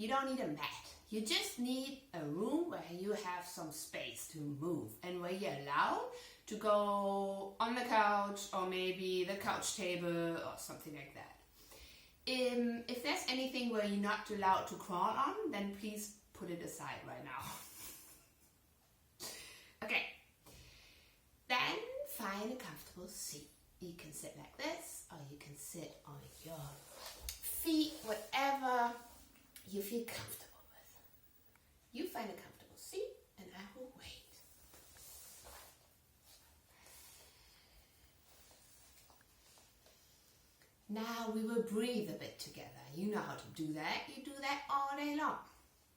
You don't need a mat. You just need a room where you have some space to move and where you're allowed to go on the couch or maybe the couch table or something like that. If there's anything where you're not allowed to crawl on, then please put it aside right now. Okay. Then find a comfortable seat. You can sit like this or you can sit on your feet, whatever you feel comfortable with. You find a comfortable seat and I will wait. Now we will breathe a bit together. You know how to do that. You do that all day long.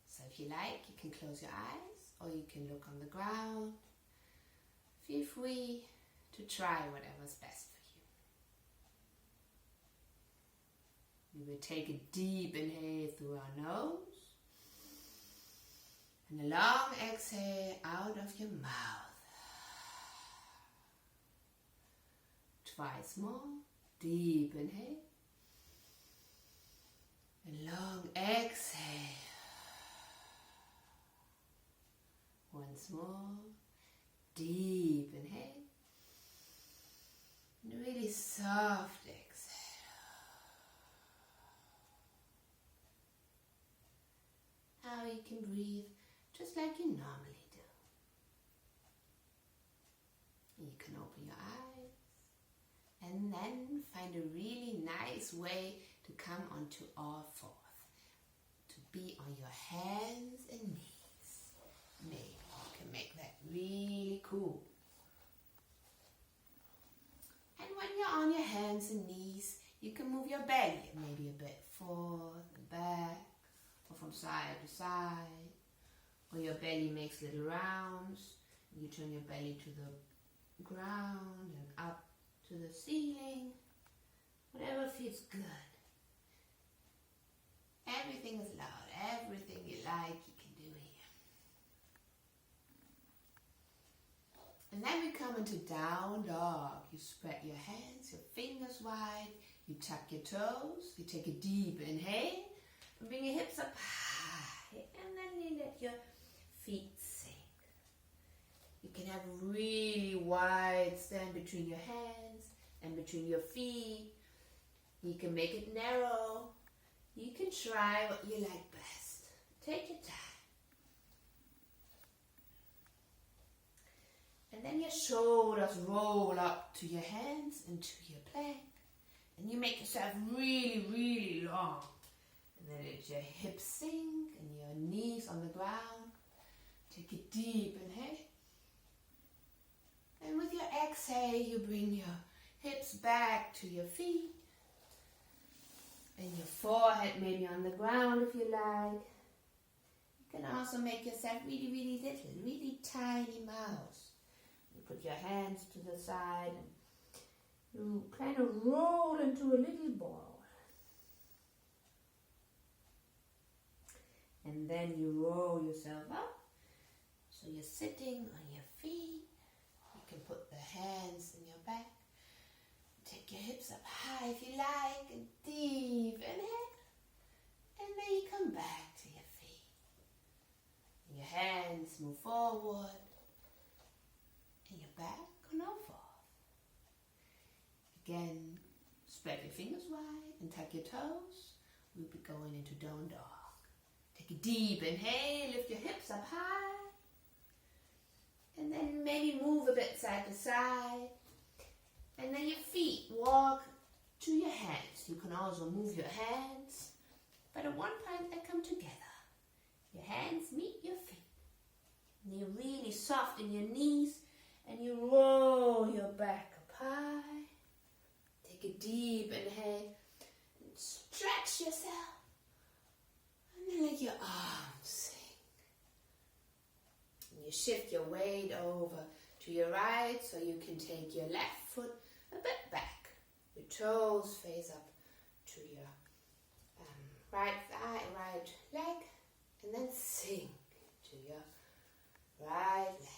So if you like, you can close your eyes or you can look on the ground. Feel free to try whatever's best for you. We will take a deep inhale through our nose and a long exhale out of your mouth. Twice more. Deep inhale and long exhale. Once more. Deep inhale and really soft exhale. Now you can breathe just like you normally do. You can open your eyes and then find a really nice way to come onto all fours. To be on your hands and knees. Maybe you can make that really cool. And when you're on your hands and knees, you can move your belly maybe a bit forth and back, or from side to side. Or your belly makes little rounds. You turn your belly to the ground and up to the ceiling. Whatever feels good. Everything is allowed. Everything you like, you can do here. And then we come into down dog. You spread your hands, your fingers wide. You tuck your toes. You take a deep inhale. And bring your hips up high. And then you let your feet sink. You can have a really wide stand between your hands and between your feet. You can make it narrow. You can try what you like best. Take your time. And then your shoulders roll up to your hands and to your plank. And you make yourself really, really long. And then let your hips sink and your knees on the ground. Take a deep inhale. And with your exhale, you bring your hips back to your feet. And your forehead maybe on the ground if you like. You can also make yourself really, really little, really tiny mouse. You put your hands to the side and you kind of roll into a little ball. And then you roll yourself up. So you're sitting on your feet. You can put the hands in your back. Take your hips up high if you like, and deep inhale. And then you come back to your feet. And your hands move forward. And your back will now forth. Again, spread your fingers wide and tuck your toes. We'll be going into down dog. Take a deep inhale, lift your hips up high. And then maybe move a bit side to side. And then your feet walk to your hands. You can also move your hands, but at one point they come together. Your hands meet your feet. And you're really soft in your knees, and you roll your back up high. Take a deep inhale, and stretch yourself. And then let your arms sink. And you shift your weight over to your right, so you can take your left foot a bit back. Your toes face up to your right thigh, right leg, and then sink to your right leg.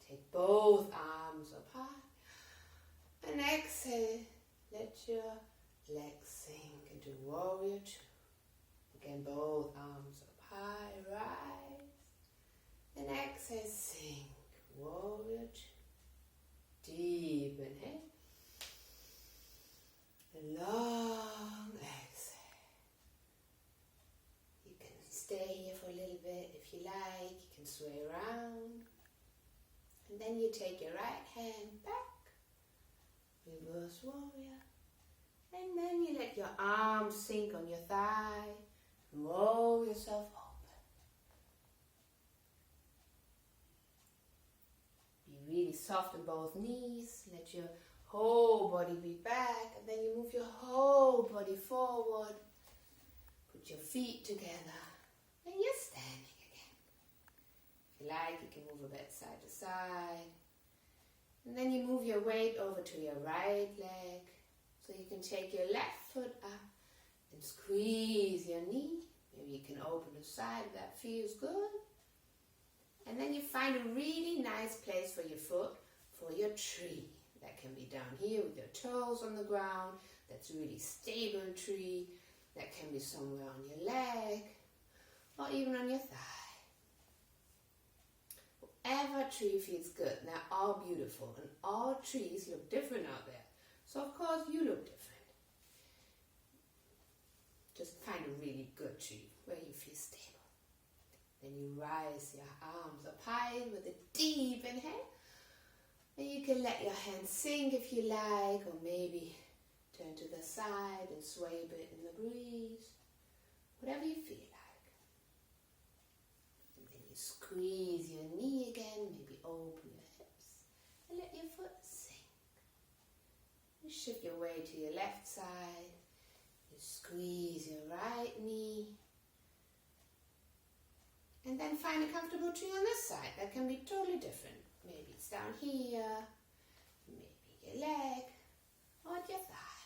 Take both arms up high, and exhale. Let your legs sink into warrior two. Again, both arms up high, rise. And exhale, sink. Warrior two. Deep inhale. Long exhale. You can stay here for a little bit if you like. You can sway around. And then you take your right hand back. Reverse warrior. And then you let your arms sink on your thigh. Roll yourself open. Be really soft in both knees. Let your whole body be back. And then you move your whole body forward. Put your feet together. And you're standing again. If you like, you can move a bit side to side. And then you move your weight over to your right leg. So you can take your left foot up and squeeze your knee. Maybe you can open the side if that feels good. And then you find a really nice place for your foot, for your tree. That can be down here with your toes on the ground. That's a really stable tree. That can be somewhere on your leg or even on your thigh. Whatever tree feels good. They're all beautiful and all trees look different out there. So of course you look different. Just find a really good tree where you feel stable. Then you rise your arms up high with a deep inhale. And you can let your hands sink if you like, or maybe turn to the side and sway a bit in the breeze. Whatever you feel like. And then you squeeze your knee again, maybe open your hips, and let your foot sink. You shift your weight to your left side. You squeeze your right knee. And then find a comfortable tree on this side. That can be totally different. Maybe it's down here, maybe your leg, or at your thigh.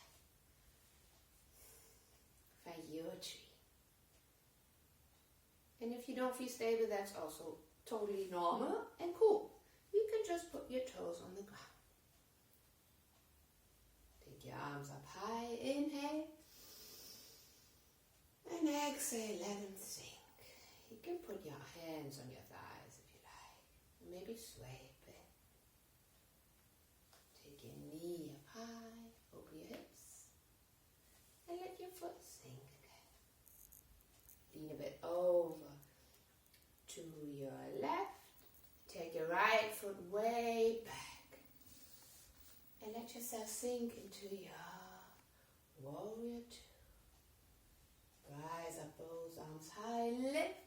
Find your tree. And if you don't feel stable, that's also totally normal and cool. You can just put your toes on the ground. Take your arms up high, inhale. And exhale, let them sink. You can put your hands on your thighs if you like. Maybe sway a bit. Take your knee up high, open your hips. And let your foot sink again. Lean a bit over to your left. Take your right foot way back. And let yourself sink into your warrior two. Rise up, both arms high, lift.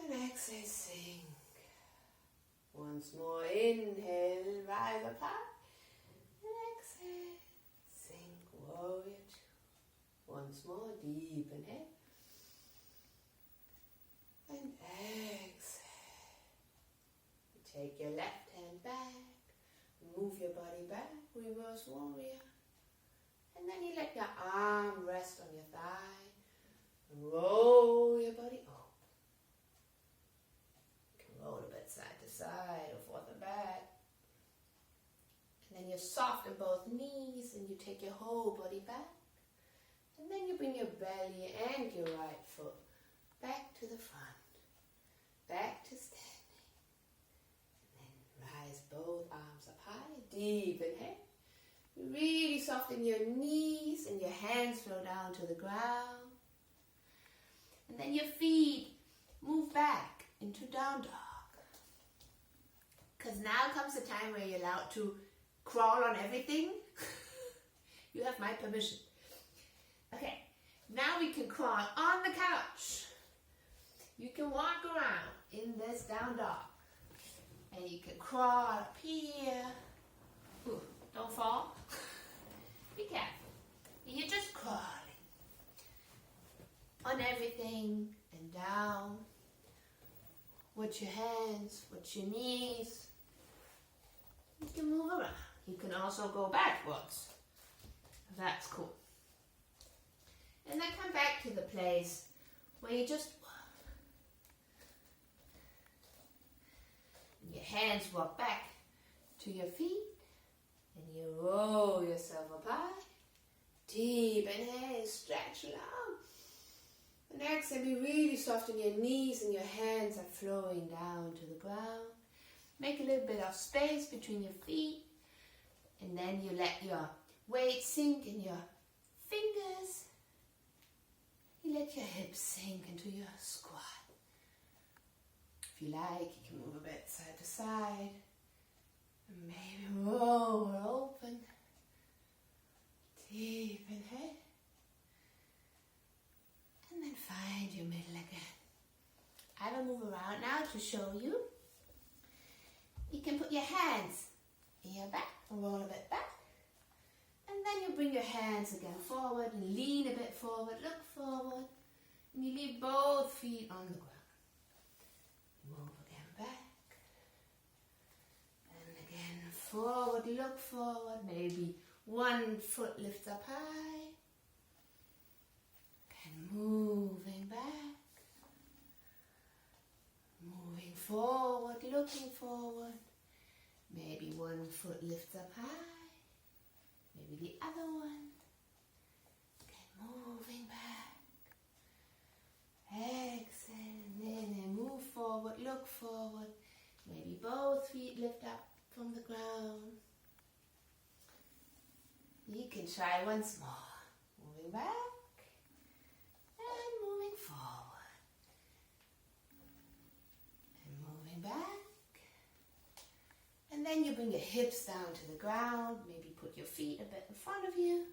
And exhale, sink. Once more, inhale, rise up high. And exhale, sink, warrior two. Once more, deep inhale. And exhale. Take your left hand back. Move your body back, reverse warrior. And then you let your arm rest on your thigh. Roll your body up. You can roll a bit side to side or forth and back. And then you're soft in both knees and you take your whole body back. And then you bring your belly and your right foot back to the front. Back to standing. And then rise both arms up high. Deep inhale. Really soften your knees and your hands flow down to the ground. And then your feet move back into down dog. Because now comes the time where you're allowed to crawl on everything. You have my permission. Okay, now we can crawl on the couch. You can walk around in this down dog. And you can crawl up here. Ooh, don't fall. Be careful. You're just crawling on everything and down. With your hands, with your knees. You can move around. You can also go backwards. That's cool. And then come back to the place where you just your hands walk back to your feet. And you roll yourself up high. Deep inhale, stretch long. And exhale, be really soft in your knees and your hands are flowing down to the ground. Make a little bit of space between your feet. And then you let your weight sink in your fingers. You let your hips sink into your squat. If you like, you can move a bit side to side. And maybe roll open. Deep inhale. And then find your middle again. I will move around now to show you. You can put your hands in your back and roll a bit back. And then you bring your hands again forward and lean a bit forward, look forward. And you leave both feet on the ground. Move again back. And again forward, look forward. Maybe one foot lifts up high. And moving back. Moving forward, looking forward. Maybe one foot lifts up high. Maybe the other one. Okay, moving back. Exhale, and move forward, look forward. Maybe both feet lift up from the ground. You can try once more. Moving back and moving forward. And moving back. And then you bring your hips down to the ground. Maybe put your feet a bit in front of you.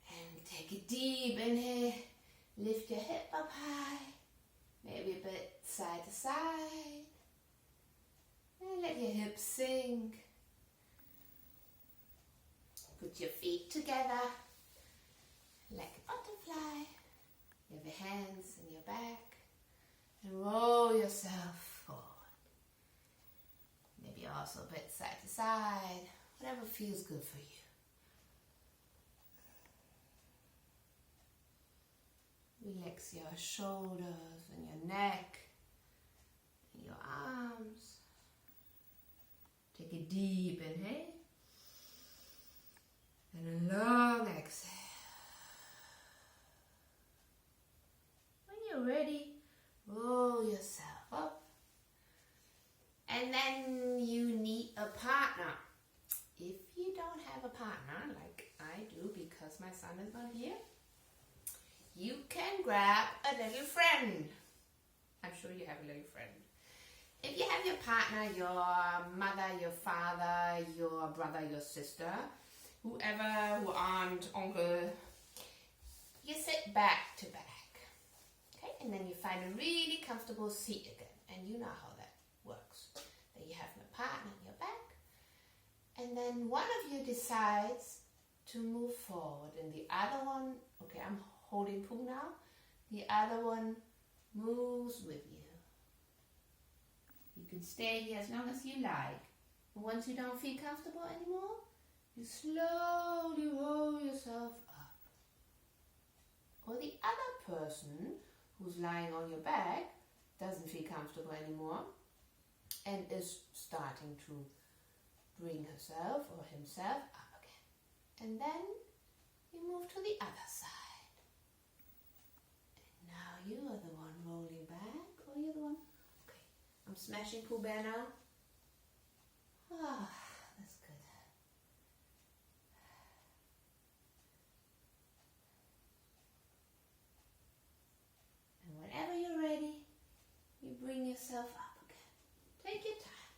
And take a deep inhale. Lift your hip up high. Maybe a bit side to side. And let your hips sink. Put your feet together. Like a butterfly. You have your hands in your back. And roll yourself forward. Maybe also a bit side to side, whatever feels good for you. Relax your shoulders and your neck and your arms. Take a deep inhale and a long exhale. When you're ready, roll yourself up. And then you need a partner. If you don't have a partner, like I do because my son is not here, you can grab a little friend. I'm sure you have a little friend. If you have your partner, your mother, your father, your brother, your sister, whoever, who aunt, uncle, you sit back to back. Okay, and then you find a really comfortable seat again. And you know how that works. Then you have a partner in your back. And then one of you decides to move forward. And the other one, okay, I'm holding Pooh now. The other one moves with you. You can stay here as long as you like. And once you don't feel comfortable anymore, you slowly roll yourself up. Or the other person who's lying on your back doesn't feel comfortable anymore and is starting to bring herself or himself up again. And then you move to the other side. And now you are the one rolling back, or you're the one. Okay, I'm smashing Pooh Bear now. Ah, that's good. And whenever you're ready, you bring yourself up again. Take your time.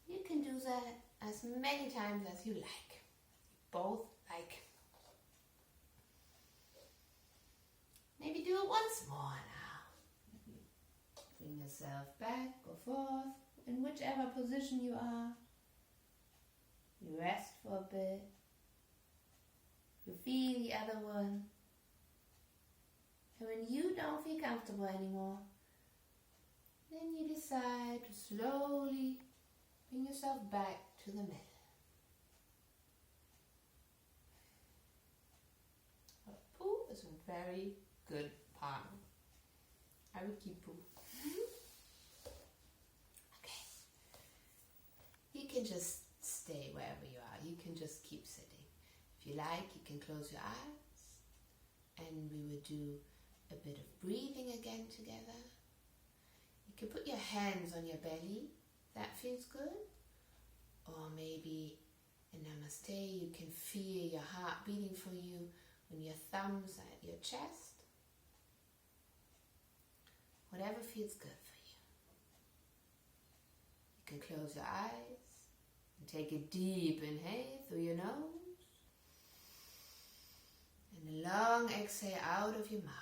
You can do that as many times as you like. Both like. Maybe do it once more now. Bring yourself back or forth in whichever position you are. You rest for a bit. You feel the other one. And when you don't feel comfortable anymore, then you decide to slowly bring yourself back to the middle. But Pooh is a very good partner. I would keep Pooh. Okay. You can just stay wherever you are. You can just keep sitting. If you like, you can close your eyes and we would do a bit of breathing again together. You can put your hands on your belly, that feels good. Or maybe in Namaste you can feel your heart beating for you when your thumbs are at your chest. Whatever feels good for you. You can close your eyes and take a deep inhale through your nose and a long exhale out of your mouth.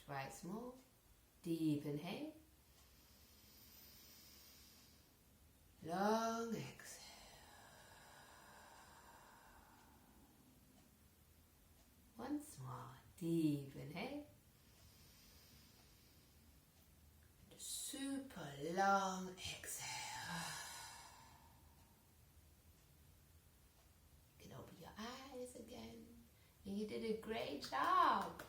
Twice more. Deep inhale. Long exhale. Once more. Deep inhale. And a super long exhale. You can open your eyes again. And you did a great job.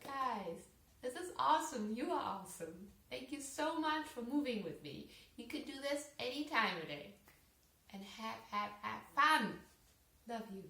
Guys, this is awesome. You are awesome. Thank you so much for moving with me. You could do this any time of day. And have fun. Love you.